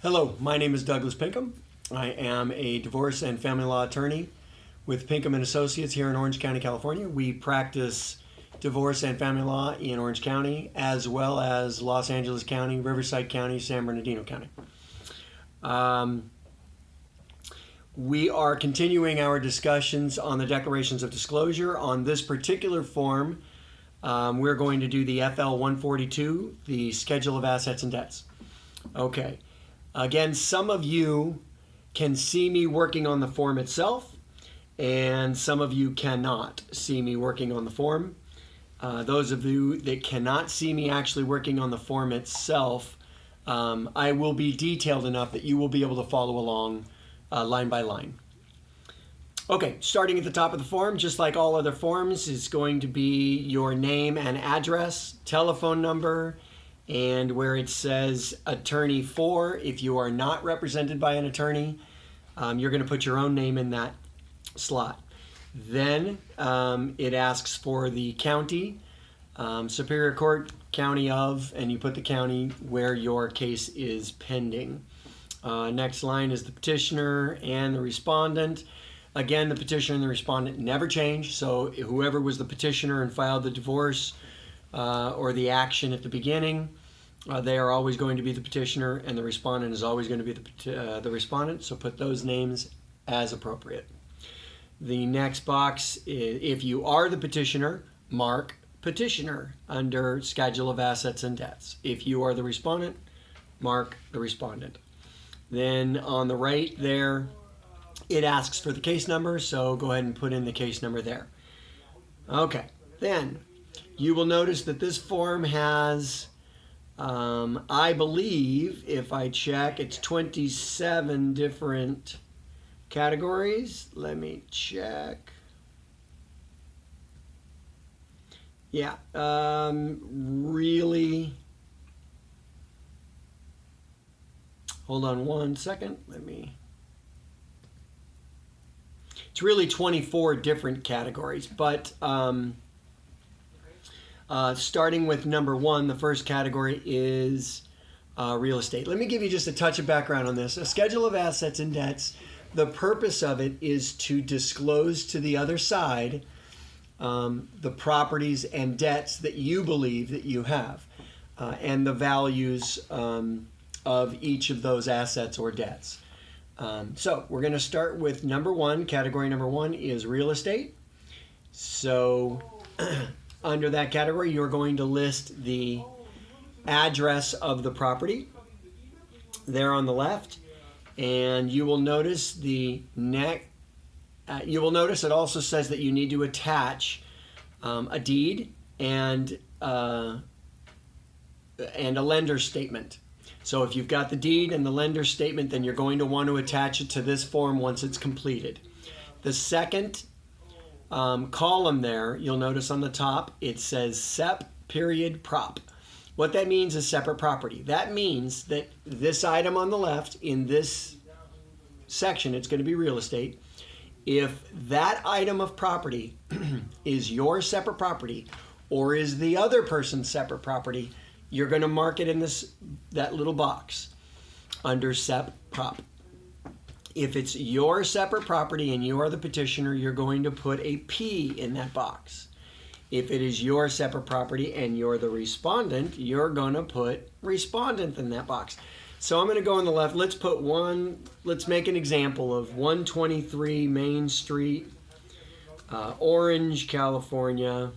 Hello, my name is Douglas Pinkham. I am a divorce and family law attorney with Pinkham and Associates here in Orange County, California. We practice divorce and family law in Orange County, as well as Los Angeles County, Riverside County, San Bernardino County. We are continuing our discussions on the declarations of disclosure. On this particular form, we're going to do the FL 142, the Schedule of Assets and Debts. Okay. Again, some of you can see me working on the form itself, and some of you cannot see me working on the form. Those of you that cannot see me actually working on the form itself, I will be detailed enough that you will be able to follow along line by line. Okay, starting at the top of the form, just like all other forms, is going to be your name and address, telephone number, and where it says attorney for, if you are not represented by an attorney, you're going to put your own name in that slot. Then it asks for the county, Superior Court, county of, and you put the county where your case is pending. Next line is the petitioner and the respondent. Again, the petitioner and the respondent never change, so whoever was the petitioner and filed the divorce or the action at the beginning, they are always going to be the petitioner, and the respondent is always going to be the respondent, so put those names as appropriate. The next box is, if you are the petitioner, mark petitioner under Schedule of Assets and Debts. If you are the respondent, mark the respondent. Then on the right there, it asks for the case number, so go ahead and put in the case number there. Okay, then you will notice that this form has, I believe, if I check, it's 27 different categories. Let me check. Yeah, really. Hold on one second. It's really 24 different categories, but starting with number one, the first category is real estate. Let me give you just a touch of background on this. A schedule of assets and debts, the purpose of it is to disclose to the other side the properties and debts that you believe that you have and the values of each of those assets or debts. So we're going to start with number one. Category number one is real estate. So under that category, you're going to list the address of the property there on the left, and you will notice it also says that you need to attach a deed and a lender's statement. So if you've got the deed and the lender's statement, then you're going to want to attach it to this form once it's completed. The second column there, you'll notice on the top, it says SEP period prop. What that means is separate property. That means that this item on the left in this section, it's going to be real estate. If that item of property is your separate property or is the other person's separate property, you're going to mark it in that little box under SEP prop. If it's your separate property and you are the petitioner, you're going to put a P in that box. If it is your separate property and you're the respondent, you're going to put respondent in that box. So I'm going to go on the left. Let's make an example of 123 Main Street, Orange, California,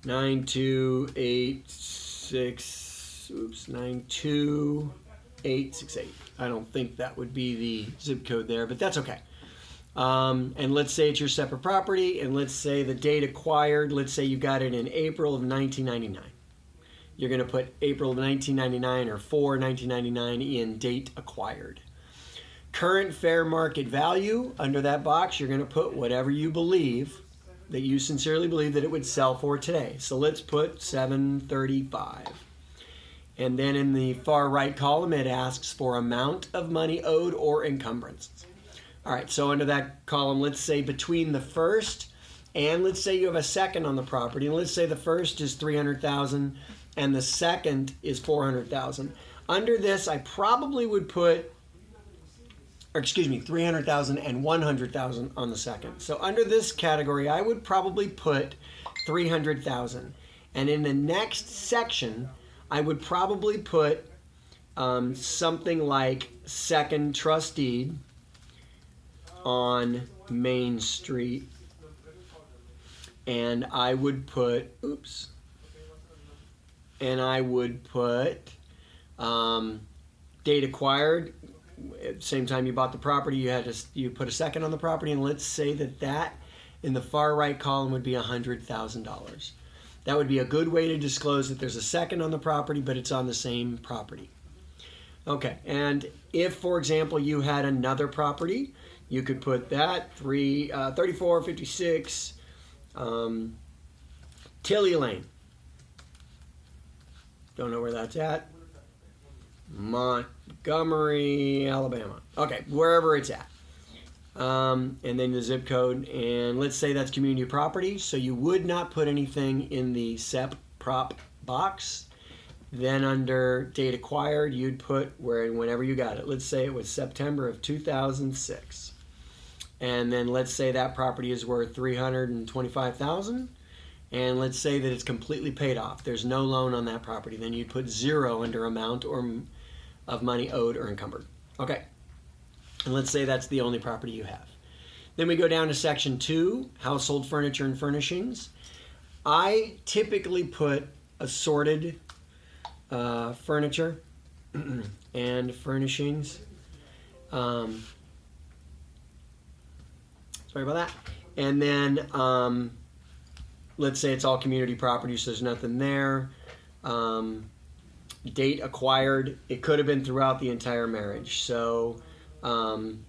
92868. I don't think that would be the zip code there, but that's okay. And let's say it's your separate property, and let's say the date acquired, let's say you got it in April of 1999. You're going to put April of 1999 or for 1999 in date acquired. Current fair market value, under that box, you're going to put whatever you believe, that you sincerely believe that it would sell for today. So let's put $735. And then in the far right column, it asks for amount of money owed or encumbrances. All right, so under that column, let's say between the first and let's say you have a second on the property, and let's say the first is $300,000 and the second is $400,000. Under this, I probably would put, or excuse me, $300,000 and $100,000 on the second. So under this category, I would probably put $300,000. And in the next section, I would probably put something like second trust deed on Main Street. And I would put, date acquired. At the same time you bought the property, you put a second on the property, and let's say that in the far right column would be $100,000. That would be a good way to disclose that there's a second on the property, but it's on the same property. Okay, and if, for example, you had another property, you could put that 3456 Tilly Lane. Don't know where that's at. Montgomery, Alabama. Okay, wherever it's at. And then the zip code, and let's say that's community property, so you would not put anything in the SEP prop box. Then under date acquired, you'd put whenever you got it. Let's say it was September of 2006. And then let's say that property is worth $325,000. And let's say that it's completely paid off. There's no loan on that property. Then you'd put 0 under amount of money owed or encumbered. Okay. And let's say that's the only property you have. Then we go down to section 2, household furniture and furnishings. I typically put assorted furniture and furnishings. Sorry about that. And then let's say it's all community property, so there's nothing there. Date acquired, it could have been throughout the entire marriage. So I'm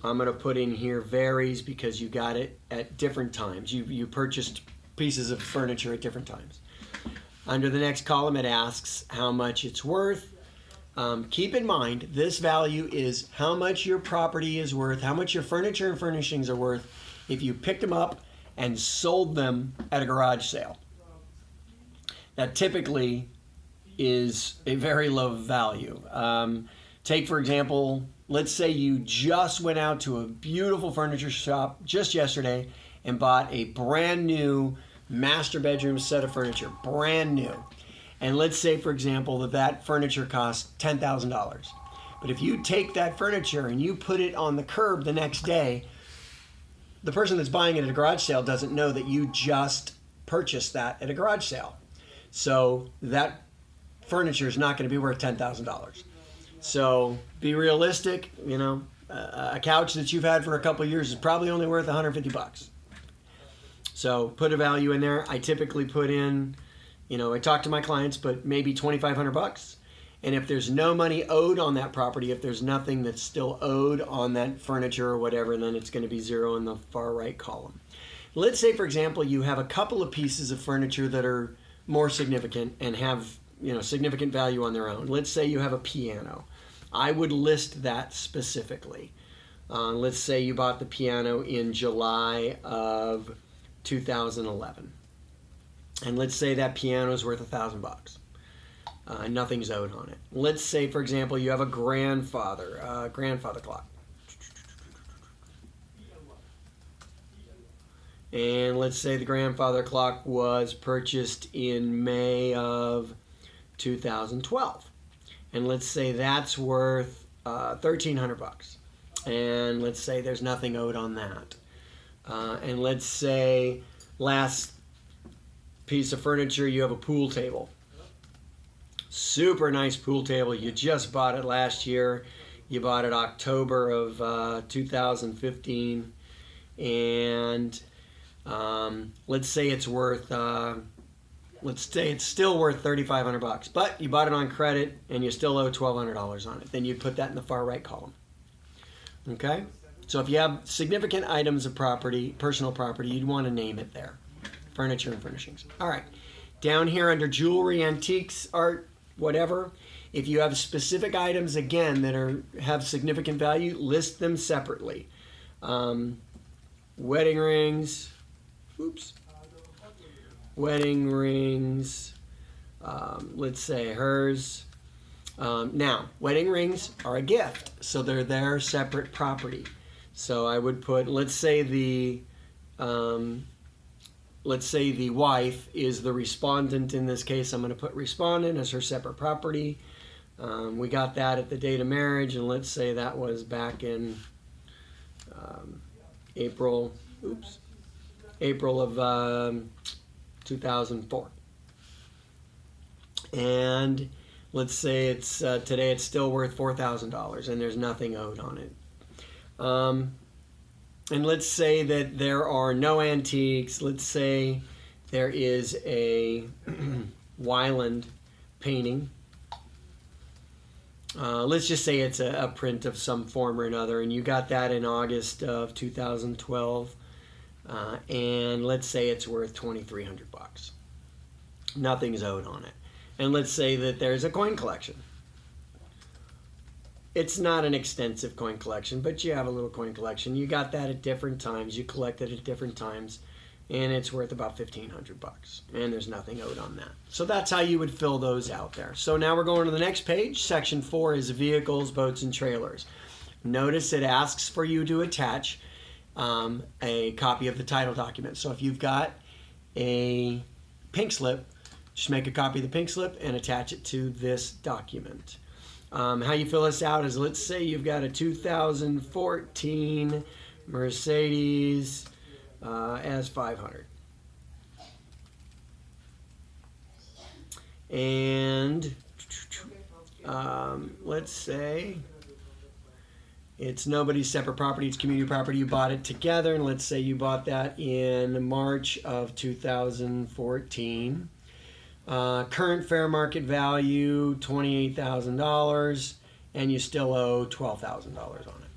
going to put in here varies because you got it at different times. You purchased pieces of furniture at different times. Under the next column, it asks how much it's worth. Keep in mind, this value is how much your property is worth, how much your furniture and furnishings are worth if you picked them up and sold them at a garage sale. That typically is a very low value. Take, for example, let's say you just went out to a beautiful furniture shop just yesterday and bought a brand new master bedroom set of furniture, brand new. And let's say, for example, that furniture costs $10,000. But if you take that furniture and you put it on the curb the next day, the person that's buying it at a garage sale doesn't know that you just purchased that at a garage sale. So that furniture is not going to be worth $10,000. So be realistic. You know, a couch that you've had for a couple of years is probably only worth $150. So put a value in there. I typically put in, I talk to my clients, but maybe $2,500. And if there's no money owed on that property, if there's nothing that's still owed on that furniture or whatever, then it's going to be 0 in the far right column. Let's say, for example, you have a couple of pieces of furniture that are more significant and have, significant value on their own. Let's say you have a piano. I would list that specifically. Let's say you bought the piano in July of 2011. And let's say that piano is worth $1,000. Nothing's owed on it. Let's say, for example, you have a grandfather clock. And let's say the grandfather clock was purchased in May of 2012. And let's say that's worth $1,300. And let's say there's nothing owed on that. And let's say last piece of furniture, you have a pool table. Super nice pool table. You just bought it last year. You bought it October of 2015. And let's say it's worth, it's still worth $3,500. But you bought it on credit and you still owe $1,200 on it. Then you put that in the far right column. Okay? So if you have significant items of property, personal property, you'd want to name it there. Furniture and furnishings. All right. Down here under jewelry, antiques, art, whatever, if you have specific items, again, that have significant value, list them separately. Wedding rings, let's say hers. Now, wedding rings are a gift, so they're their separate property. So I would put, let's say the wife is the respondent in this case. I'm going to put respondent as her separate property. We got that at the date of marriage, and let's say that was back in April of 2004. And let's say it's today it's still worth $4,000 and there's nothing owed on it. And let's say that there are no antiques. Let's say there is a Weiland painting. Let's just say it's a print of some form or another, and you got that in August of 2012. And let's say it's worth $2,300. Nothing's owed on it. And let's say that there's a coin collection. It's not an extensive coin collection, but you have a little coin collection. You got that at different times. You collect it at different times, and it's worth about $1,500. And there's nothing owed on that. So that's how you would fill those out there. So now we're going to the next page. Section 4 is vehicles, boats, and trailers. Notice it asks for you to attach a copy of the title document. So if you've got a pink slip, just make a copy of the pink slip and attach it to this document. How you fill this out is, let's say you've got a 2014 Mercedes S500. And let's say it's nobody's separate property, it's community property. You bought it together, and let's say you bought that in March of 2014. Current fair market value, $28,000, and you still owe $12,000 on it.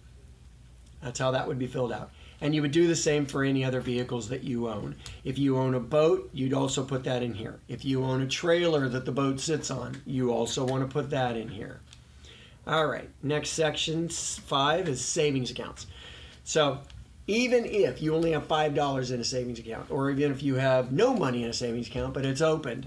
That's how that would be filled out. And you would do the same for any other vehicles that you own. If you own a boat, you'd also put that in here. If you own a trailer that the boat sits on, you also want to put that in here. All right, next section 5 is savings accounts. So even if you only have $5 in a savings account, or even if you have no money in a savings account, but it's opened,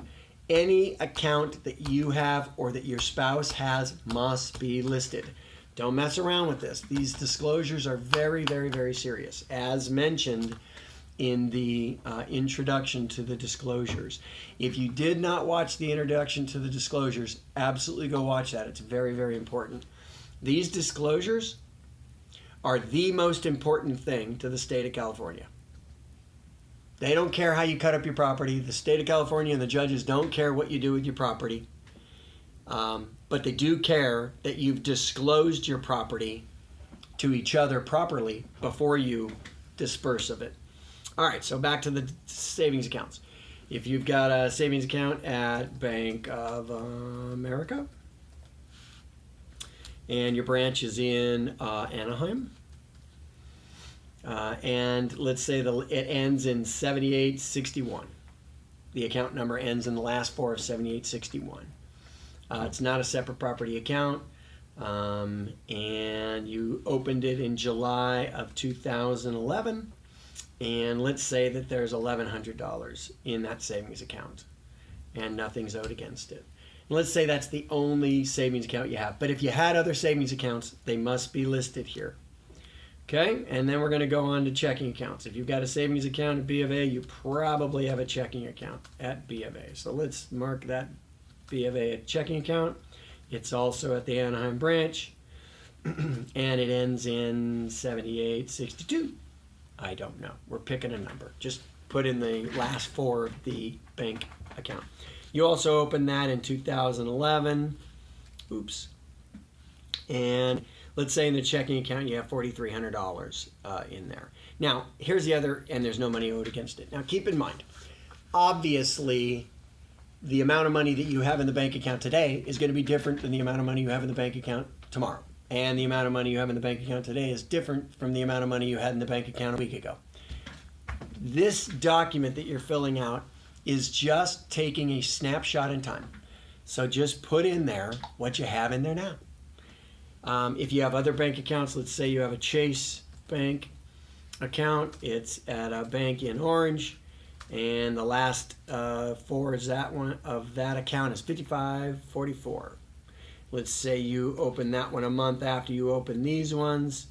any account that you have or that your spouse has must be listed. Don't mess around with this. These disclosures are very, very, very serious, as mentioned in the introduction to the disclosures. If you did not watch the introduction to the disclosures, absolutely go watch that. It's very, very important. These disclosures are the most important thing to the state of California. They don't care how you cut up your property. The state of California and the judges don't care what you do with your property. But they do care that you've disclosed your property to each other properly before you disperse of it. All right, so back to the savings accounts. If you've got a savings account at Bank of America, and your branch is in Anaheim, and let's say it ends in 7861. The account number ends in the last 4 of 7861. It's not a separate property account, and you opened it in July of 2011, and let's say that there's $1,100 in that savings account, and nothing's owed against it. And let's say that's the only savings account you have, but if you had other savings accounts, they must be listed here. Okay, and then we're going to go on to checking accounts. If you've got a savings account at B of A, you probably have a checking account at B of A. So let's mark that B of A checking account. It's also at the Anaheim branch, and it ends in 7862. I don't know. We're picking a number. Just put in the last 4 of the bank account. You also opened that in 2011. Oops. And let's say in the checking account you have $4,300 in there. Now, here's the other, and there's no money owed against it. Now, keep in mind, obviously, the amount of money that you have in the bank account today is going to be different than the amount of money you have in the bank account tomorrow. And the amount of money you have in the bank account today is different from the amount of money you had in the bank account a week ago. This document that you're filling out is just taking a snapshot in time. So just put in there what you have in there now. If you have other bank accounts, let's say you have a Chase Bank account, it's at a bank in Orange, And the last four is that one of that account is 5544. Let's say you open that one a month after you open these ones.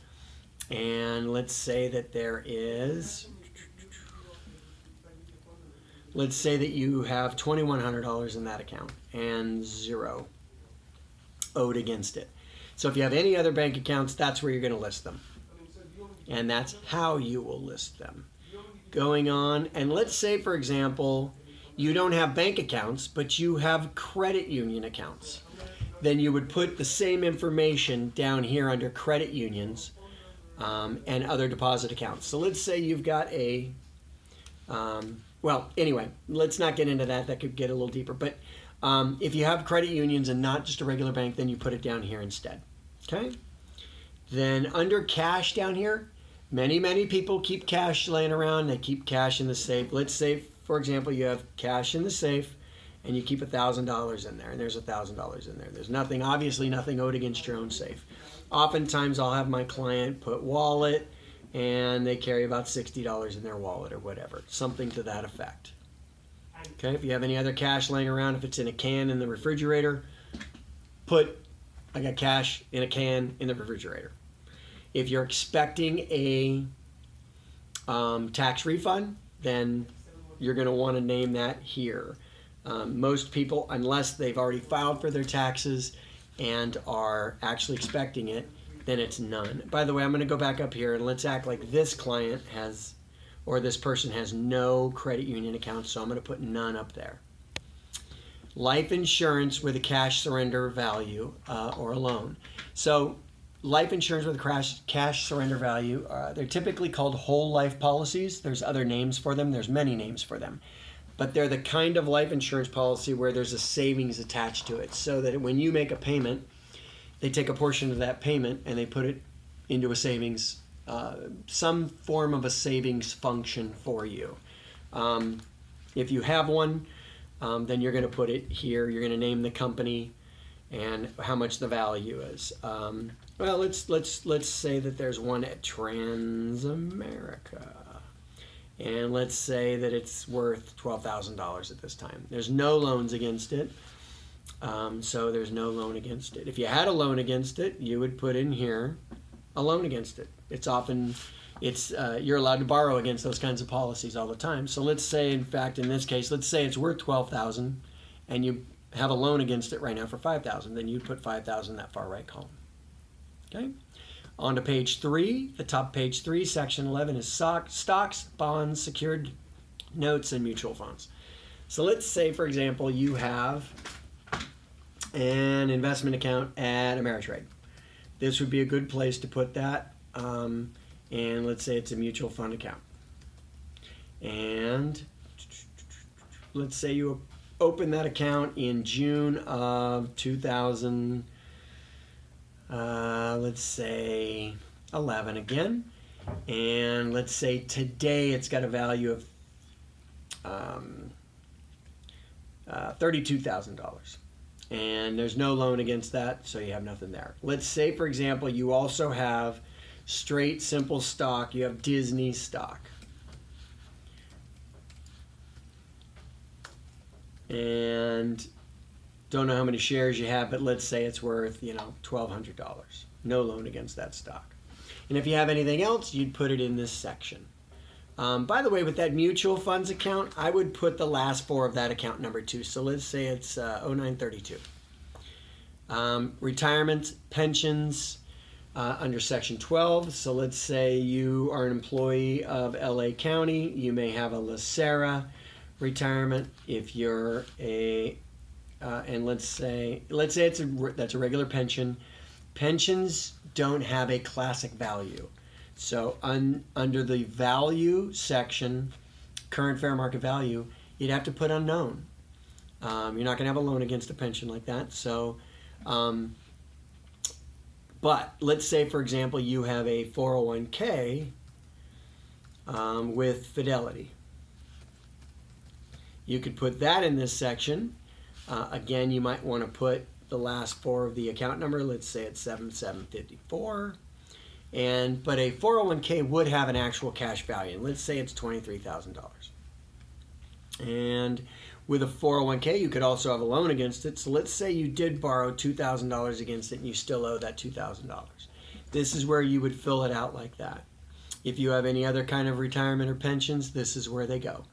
And let's say that there is, let's say that you have $2,100 in that account and 0 owed against it. So if you have any other bank accounts, that's where you're going to list them. And that's how you will list them. Going on, and let's say, for example, you don't have bank accounts, but you have credit union accounts. Then you would put the same information down here under credit unions and other deposit accounts. So let's say you've got a, well, anyway, let's not get into that. That could get a little deeper. But if you have credit unions and not just a regular bank, then you put it down here instead. Okay? Then under cash down here, many people keep cash laying around. They keep cash in the safe. Let's say, for example, you have cash in the safe and you keep $1,000 in there, and there's $1,000 in there. There's nothing, obviously nothing owed against your own safe. Oftentimes I'll have my client put wallet, and they carry about $60 in their wallet or whatever, something to that effect. Okay, if you have any other cash laying around, if it's in a can in the refrigerator, put, I got cash in a can in the refrigerator. If you're expecting a tax refund, then you're going to want to name that here. Most people, unless they've already filed for their taxes and are actually expecting it, then it's none. By the way, I'm going to go back up here and let's act like this client has, or this person has no credit union account, so I'm going to put none up there. Life insurance with a cash surrender value or a loan. So life insurance with a cash surrender value, they're typically called whole life policies. There's other names for them. There's many names for them. But they're the kind of life insurance policy where there's a savings attached to it, so that when you make a payment, they take a portion of that payment and they put it into a savings, some form of a savings function for you. If you have one, then you're going to put it here. You're going to name the company and how much the value is. Well, let's say that there's one at Transamerica. And let's say that it's worth $12,000 at this time. There's no loans against it, so there's no loan against it. If you had a loan against it, you would put in here a loan against it. It's often, you're allowed to borrow against those kinds of policies all the time. So let's say, in fact, in this case, let's say it's worth $12,000, and you have a loan against it right now for $5,000. Then you'd put $5,000 in that far right column. Okay. On to page 3, the top page 3, section 11 is stocks, bonds, secured notes, and mutual funds. So let's say, for example, you have an investment account at Ameritrade. This would be a good place to put that, and let's say it's a mutual fund account. And let's say you open that account in June of 2000. Let's say 11 again, and let's say today it's got a value of $32,000, and there's no loan against that, so you have nothing there. Let's say, for example, you also have straight simple stock. You have Disney stock, and don't know how many shares you have, but let's say it's worth, $1,200. No loan against that stock. And if you have anything else, you'd put it in this section. By the way, with that mutual funds account, I would put the last 4 of that account number too. So let's say it's 0932. Retirement, pensions, under section 12. So let's say you are an employee of LA County. You may have a LaSera retirement. If you're a and let's say that's a regular pension. Pensions don't have a classic value. So under the value section, current fair market value, you'd have to put unknown. You're not going to have a loan against a pension like that. So, but let's say, for example, you have a 401k with Fidelity. You could put that in this section. Again, you might want to put the last 4 of the account number. Let's say it's 7754. But a 401k would have an actual cash value. Let's say it's $23,000. And with a 401k, you could also have a loan against it. So let's say you did borrow $2,000 against it and you still owe that $2,000. This is where you would fill it out like that. If you have any other kind of retirement or pensions, this is where they go.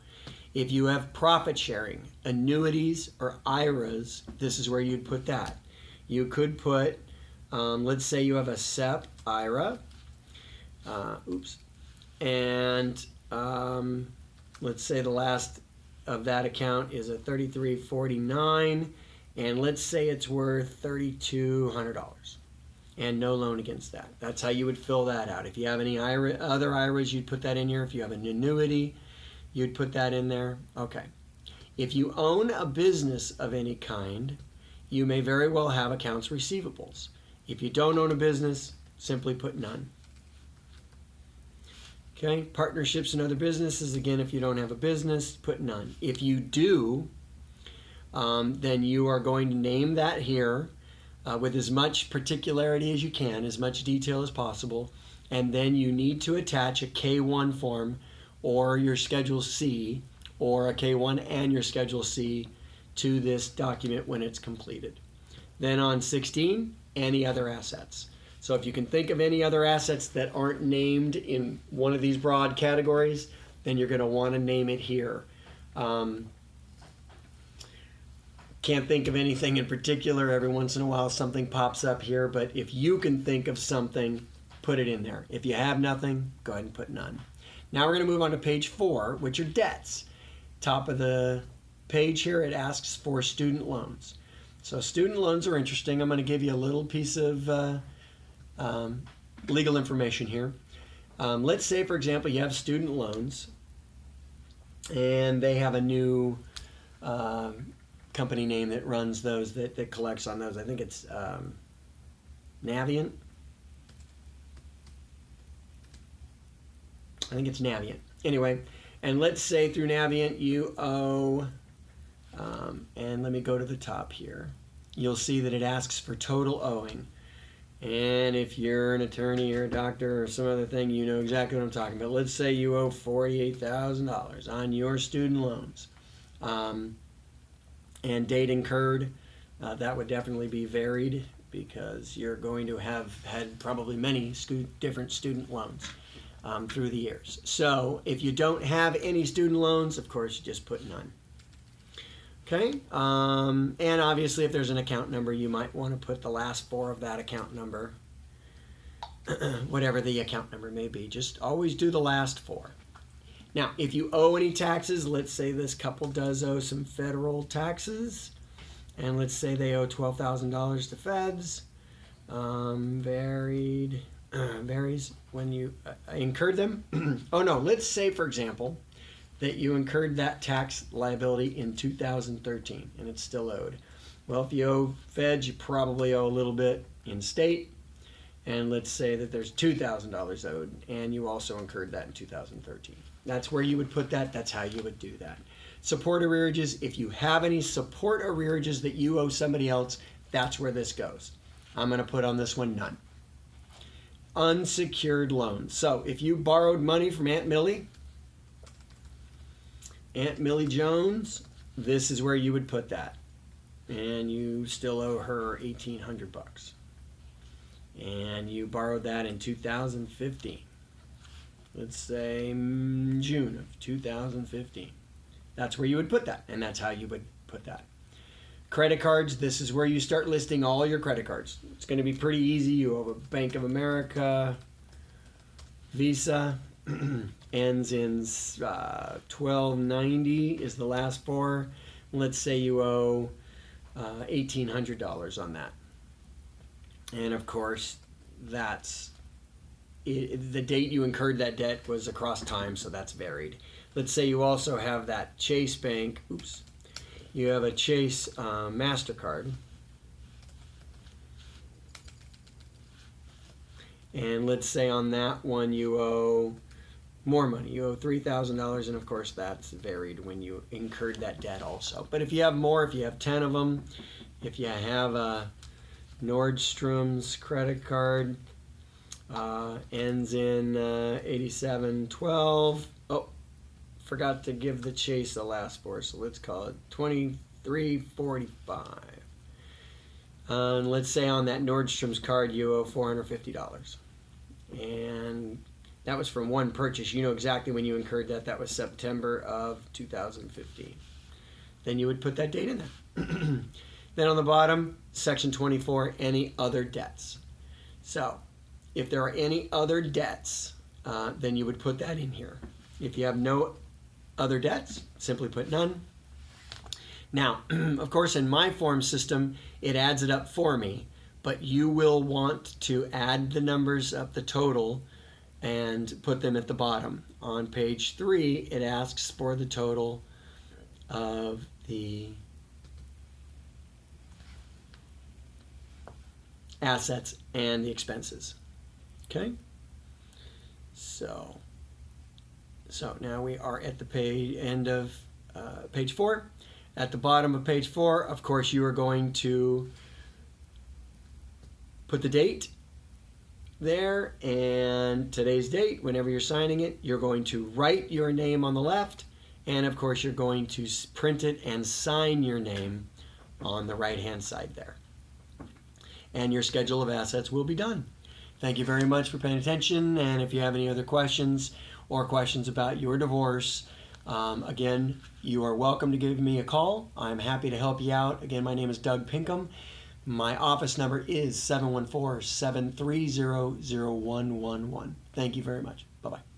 If you have profit sharing, annuities, or IRAs, this is where you'd put that. You could put, let's say you have a SEP IRA, and let's say the last of that account is a $33.49, and let's say it's worth $3,200 and no loan against that. That's how you would fill that out. If you have any other IRAs, you'd put that in here. If you have an annuity, you'd put that in there. Okay. If you own a business of any kind, you may very well have accounts receivables. If you don't own a business, simply put none. Okay, partnerships and other businesses, again, if you don't have a business, put none. If you do, then you are going to name that here with as much particularity as you can, as much detail as possible, and then you need to attach a K1 form or your Schedule C, or a K1 and your Schedule C to this document when it's completed. Then on 16, any other assets. So if you can think of any other assets that aren't named in one of these broad categories, then you're going to want to name it here. Can't think of anything in particular. Every once in a while something pops up here, but if you can think of something, put it in there. If you have nothing, go ahead and put none. Now we're going to move on to page 4, which are debts. Top of the page here, it asks for student loans. So student loans are interesting. I'm going to give you a little piece of legal information here. Let's say, for example, you have student loans and they have a new company name that runs those, that collects on those. I think it's Navient. I think it's Navient. Anyway, and let's say through Navient you owe, and let me go to the top here. You'll see that it asks for total owing. And if you're an attorney or a doctor or some other thing, you know exactly what I'm talking about. Let's say you owe $48,000 on your student loans. And date incurred, that would definitely be varied because you're going to have had probably many different student loans through the years. So if you don't have any student loans, of course, you just put none. Okay, and obviously if there's an account number, you might want to put the last 4 of that account number, whatever the account number may be. Just always do the last 4. Now, if you owe any taxes, let's say this couple does owe some federal taxes, and let's say they owe $12,000 to feds, varies when you incurred them. Oh no, let's say, for example, that you incurred that tax liability in 2013 and it's still owed. Well, if you owe feds, you probably owe a little bit in state, and let's say that there's $2,000 owed and you also incurred that in 2013. That's where you would put that. That's how you would do that. Support arrearages, if you have any support arrearages that you owe somebody else, that's where this goes. I'm going to put on this one none. Unsecured loans. So if you borrowed money from Aunt Millie Jones, this is where you would put that. And you still owe her $1,800. And you borrowed that in 2015. Let's say June of 2015. That's where you would put that, and that's how you would put that. Credit cards, this is where you start listing all your credit cards. It's going to be pretty easy. You owe a Bank of America, Visa, ends in 1290 is the last 4. Let's say you owe $1,800 on that. And of course, that's the date you incurred that debt was across time, so that's varied. Let's say you also have that Chase Bank, you have a Chase MasterCard, and let's say on that one you owe more money. You owe $3,000, and of course that's varied when you incurred that debt also. But if you have more, if you have 10 of them, if you have a Nordstrom's credit card, ends in 8712. Oh, forgot to give the chase the last four, so let's call it 2345. And let's say on that Nordstrom's card you owe $450. And that was from one purchase. You know exactly when you incurred that. That was September of 2015. Then you would put that date in there. Then on the bottom, section 24, any other debts. So if there are any other debts, then you would put that in here. If you have no other debts, simply put none. Now, of course, in my form system, it adds it up for me, but you will want to add the numbers up, the total, and put them at the bottom. On page 3, it asks for the total of the assets and the expenses. Okay? So now we are at the end of page 4. At the bottom of page 4, of course, you are going to put the date there and today's date. Whenever you're signing it, you're going to write your name on the left, and of course, you're going to print it and sign your name on the right-hand side there. And your schedule of assets will be done. Thank you very much for paying attention, and if you have any other questions or questions about your divorce, again, you are welcome to give me a call. I'm happy to help you out. Again, my name is Doug Pinkham. My office number is 714-730-0111. Thank you very much. Bye-bye.